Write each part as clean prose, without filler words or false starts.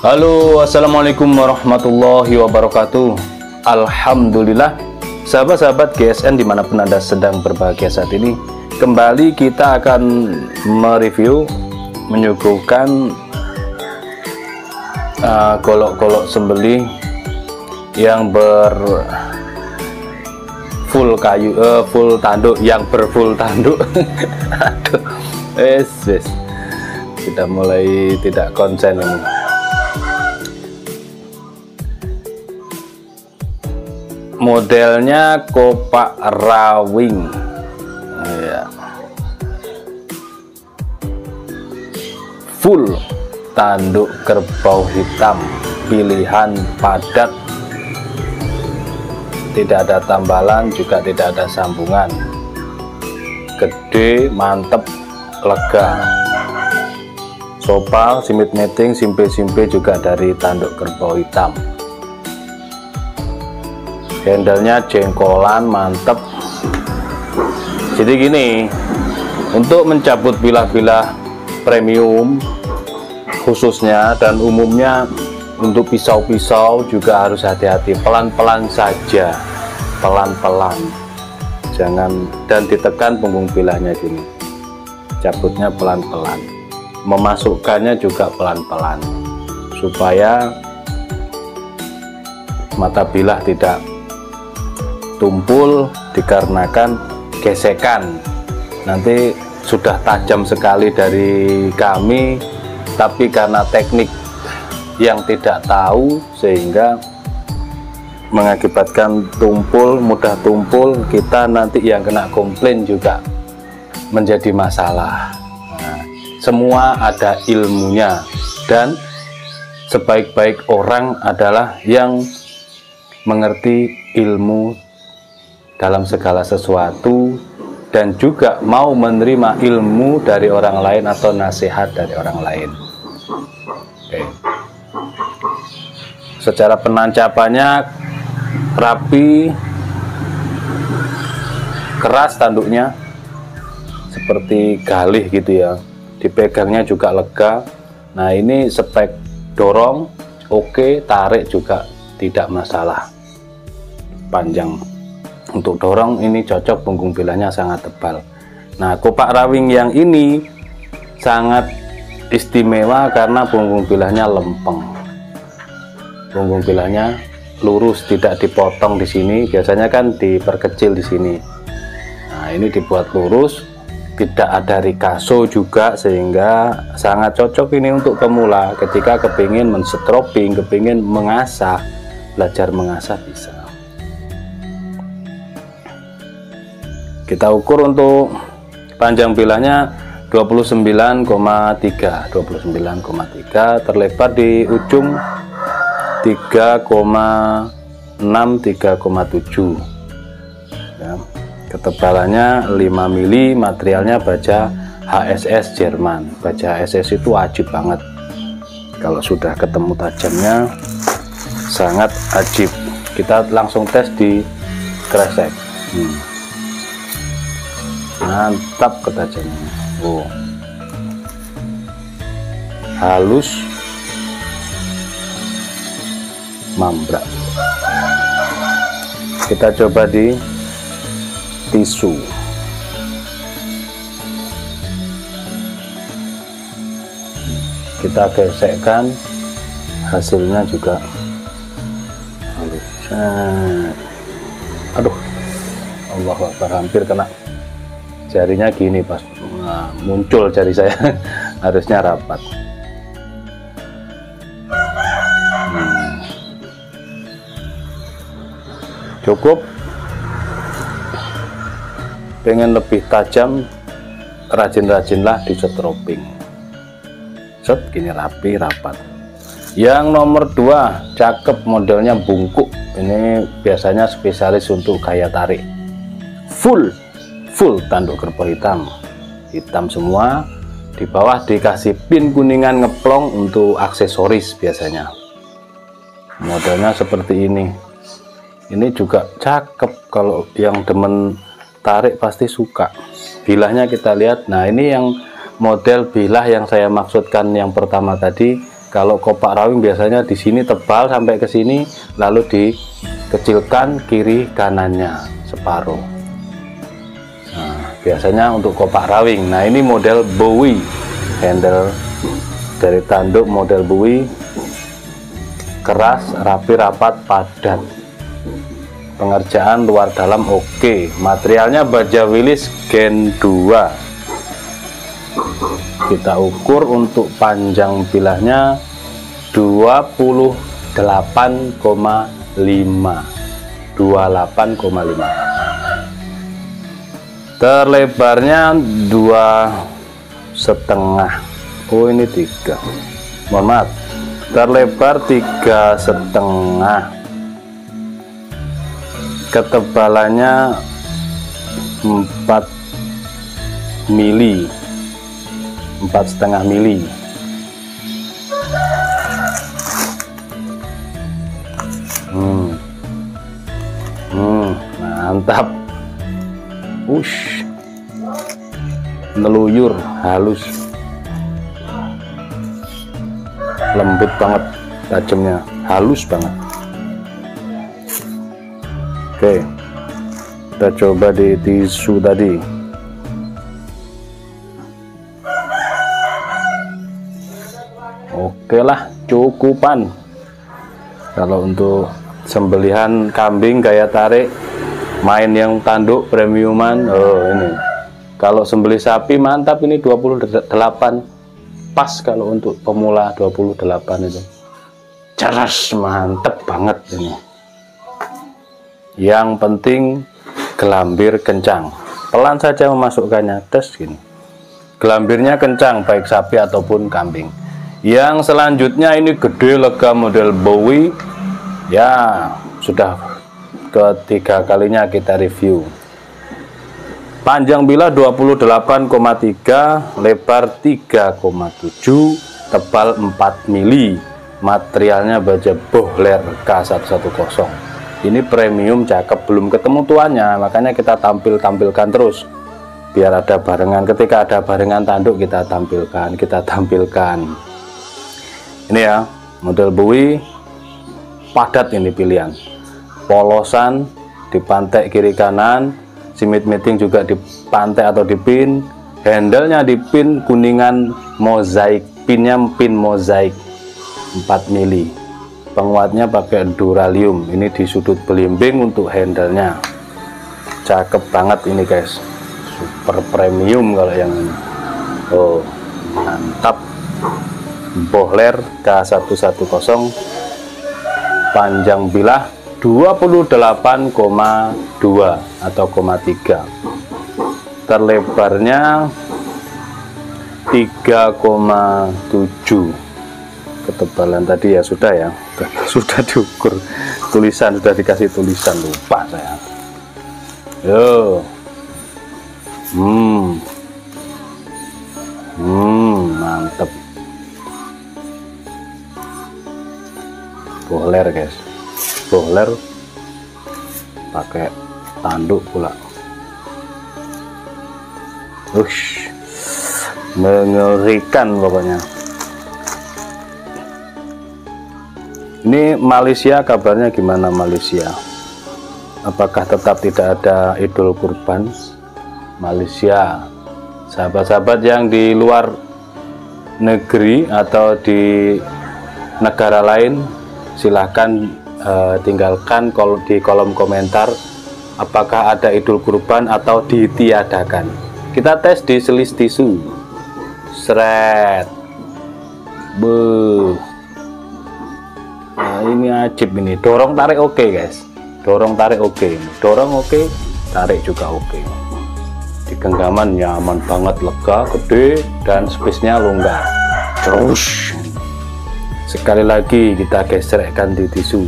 Halo, assalamualaikum warahmatullahi wabarakatuh. Alhamdulillah, sahabat-sahabat GSN dimanapun Anda sedang berbahagia saat ini, kembali kita akan mereview, menyuguhkan golok-golok sembelih yang full tanduk, yang berfull tanduk. Aduh, sudah mulai tidak konsen ini. Modelnya kopak rawing ya. Full tanduk kerbau hitam, pilihan padat, tidak ada tambalan, juga tidak ada sambungan, gede, mantep, lega, sopal, simit meeting, simpe-simpe juga dari tanduk kerbau hitam. Handle-nya jengkolan, mantep. Jadi gini, untuk mencabut bilah-bilah premium khususnya dan umumnya, untuk pisau-pisau juga harus hati-hati, pelan-pelan saja, pelan-pelan, jangan, dan ditekan punggung bilahnya gini, cabutnya pelan-pelan, memasukkannya juga pelan-pelan supaya mata bilah tidak tumpul dikarenakan gesekan. Nanti sudah tajam sekali dari kami, tapi karena teknik yang tidak tahu sehingga mengakibatkan tumpul, mudah tumpul, kita nanti yang kena komplain juga menjadi masalah. Nah, semua ada ilmunya, dan sebaik-baik orang adalah yang mengerti ilmu dalam segala sesuatu dan juga mau menerima ilmu dari orang lain atau nasihat dari orang lain. Oke. Secara penancapannya rapi, keras tanduknya seperti galih gitu ya, dipegangnya juga lega. Nah, ini spek dorong oke, tarik juga tidak masalah, panjang. Untuk dorong ini cocok, punggung bilahnya sangat tebal. Nah, kopak rawing yang ini sangat istimewa karena punggung bilahnya lempeng, punggung bilahnya lurus, tidak dipotong di sini, biasanya kan diperkecil di sini. Nah, ini dibuat lurus, tidak ada rikaso juga, sehingga sangat cocok ini untuk pemula ketika kepingin menstrobing, kepingin mengasah, belajar mengasah bisa. Kita ukur untuk panjang bilahnya 29,3, terlebar di ujung 3,6, 3,7 ya. Ketebalannya 5 mili, materialnya baja HSS Jerman. Baja HSS itu wajib banget, kalau sudah ketemu tajamnya sangat ajib. Kita langsung tes di kresek. Mantap ketajamannya. Oh, halus, mambrak. Kita coba di tisu. Kita gesekkan, hasilnya juga halus. Aduh, Allahu Akbar, hampir kena jarinya gini pas. Nah, muncul jari saya. Harusnya rapat. Cukup. Pengen lebih tajam, rajin-rajinlah di strobing. Set, gini rapi, rapat. Yang nomor 2 cakep, modelnya bungkuk. Ini biasanya spesialis untuk gaya tarik. Full tanduk kerbau hitam, hitam semua. Di bawah dikasih pin kuningan ngeplong untuk aksesoris biasanya. Modelnya seperti ini. Ini juga cakep, kalau yang demen tarik pasti suka. Bilahnya kita lihat. Nah, ini yang model bilah yang saya maksudkan yang pertama tadi, Kalau kopak rawing biasanya di sini tebal sampai ke sini, lalu dikecilkan kiri kanannya separuh. Nah, biasanya untuk kopak rawing. Nah, ini model Bowie, handle dari tanduk model Bowie, keras, rapi, rapat, padat. Pengerjaan luar dalam oke. Materialnya baja Willys Gen 2. Kita ukur untuk panjang bilahnya 28,5. Terlebarnya 2,5. Oh, ini 3. Mohon maaf. Terlebar 3,5. Ketebalannya 4 mili. 4,5 mili. Mantap. Ush, neluyur, halus, lembut banget, tajamnya halus banget. Oke, kita coba di tisu tadi. Oke lah, cukupan. Kalau untuk sembelihan kambing gaya tarik, main yang tanduk premiuman, oh ini. Kalau sembelih sapi mantap, ini 28. Pas kalau untuk pemula 28 itu. Ceras, mantep banget ini. Yang penting gelambir kencang. Pelan saja memasukkannya, tes gini. Gelambirnya kencang baik sapi ataupun kambing. Yang selanjutnya ini gede, lega, model Bowie. Ya, sudah ketiga kalinya kita review. Panjang bilah 28,3, lebar 3,7, tebal 4 mili. Materialnya baja Bohler K110. Ini premium, cakep, belum ketemu tuannya, makanya kita tampilkan terus. Biar ada barengan, ketika ada barengan tanduk kita tampilkan. Ini ya, model Bowie, padat ini pilihan. Polosan, dipantek kiri kanan, simit meeting juga dipantek atau dipin. Handle-nya dipin kuningan mozaik, pinnya pin mozaik 4 mili. Penguatnya pakai duralium. Ini di sudut belimbing untuk handle-nya. Cakep banget ini guys. Super premium kalau yang ini. Oh, mantap. Bohler K110, panjang bilah 28,2 atau 3. Terlebarnya 3,7. Ketebalan tadi ya sudah sudah diukur, tulisan sudah dikasih tulisan, lupa saya. Yo, mantep. Bohler guys, Bohler pakai tanduk pula. Ush, mengerikan pokoknya. Ini Malaysia, kabarnya gimana Malaysia? Apakah tetap tidak ada Idul Kurban Malaysia? Sahabat-sahabat yang di luar negeri atau di negara lain, silahkan tinggalkan di kolom komentar apakah ada Idul Kurban atau ditiadakan. Kita tes di selis tisu. Seret. Nah, ini ajib ini. Dorong tarik oke guys. Dorong tarik oke. Dorong oke, tarik juga oke. Di genggaman nyaman banget, lega, gede, dan space-nya longgar. Terus sekali lagi kita geserkan di tisu.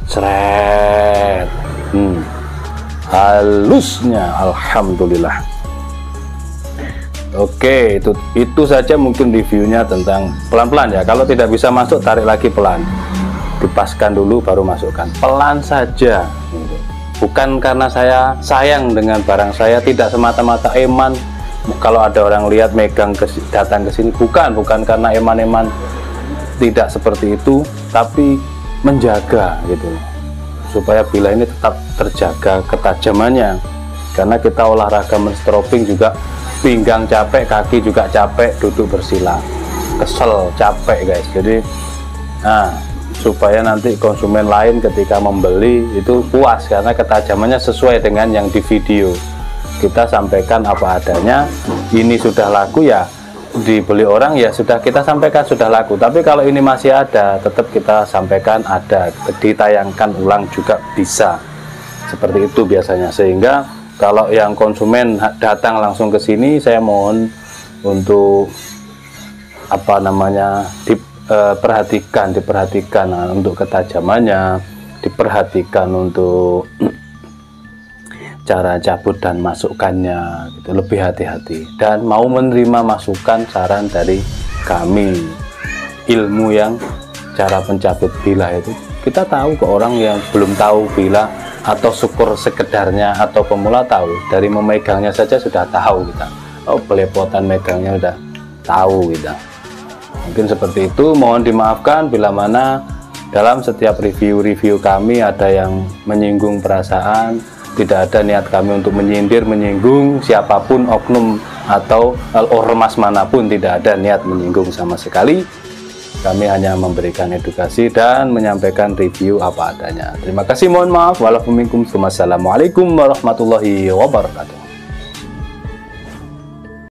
Seret. Halusnya, alhamdulillah. Oke, itu saja mungkin reviewnya tentang pelan-pelan ya. Kalau tidak bisa masuk, tarik lagi pelan. Dipaskan dulu baru masukkan. Pelan saja. Bukan karena saya sayang dengan barang saya, tidak semata-mata eman. Kalau ada orang lihat megang datang ke sini, bukan karena eman-eman tidak seperti itu, tapi menjaga gitu loh, supaya bila ini tetap terjaga ketajamannya. Karena kita olahraga menstrobing juga pinggang capek, kaki juga capek, duduk bersila kesel, capek guys. Jadi supaya nanti konsumen lain ketika membeli itu puas karena ketajamannya sesuai dengan yang di video. Kita sampaikan apa adanya, ini sudah laku ya dibeli orang, ya sudah kita sampaikan sudah laku. Tapi kalau ini masih ada, tetap kita sampaikan ada, ditayangkan ulang juga bisa. Seperti itu biasanya. Sehingga kalau yang konsumen datang langsung ke sini, saya mohon untuk apa namanya diperhatikan untuk ketajamannya, diperhatikan untuk cara cabut dan masukkannya gitu, lebih hati-hati, dan mau menerima masukan saran dari kami. Ilmu yang cara pencabut bilah itu kita tahu ke orang yang belum tahu bilah atau syukur sekedarnya atau pemula tahu, dari memegangnya saja sudah tahu kita, oh belepotan megangnya udah tahu kita. Mungkin seperti itu, mohon dimaafkan bila mana dalam setiap review kami ada yang menyinggung perasaan. Tidak ada niat kami untuk menyindir, menyinggung siapapun, oknum atau ormas manapun, tidak ada niat menyinggung sama sekali. Kami hanya memberikan edukasi dan menyampaikan review apa adanya. Terima kasih, mohon maaf. Wassalamualaikum warahmatullahi wabarakatuh.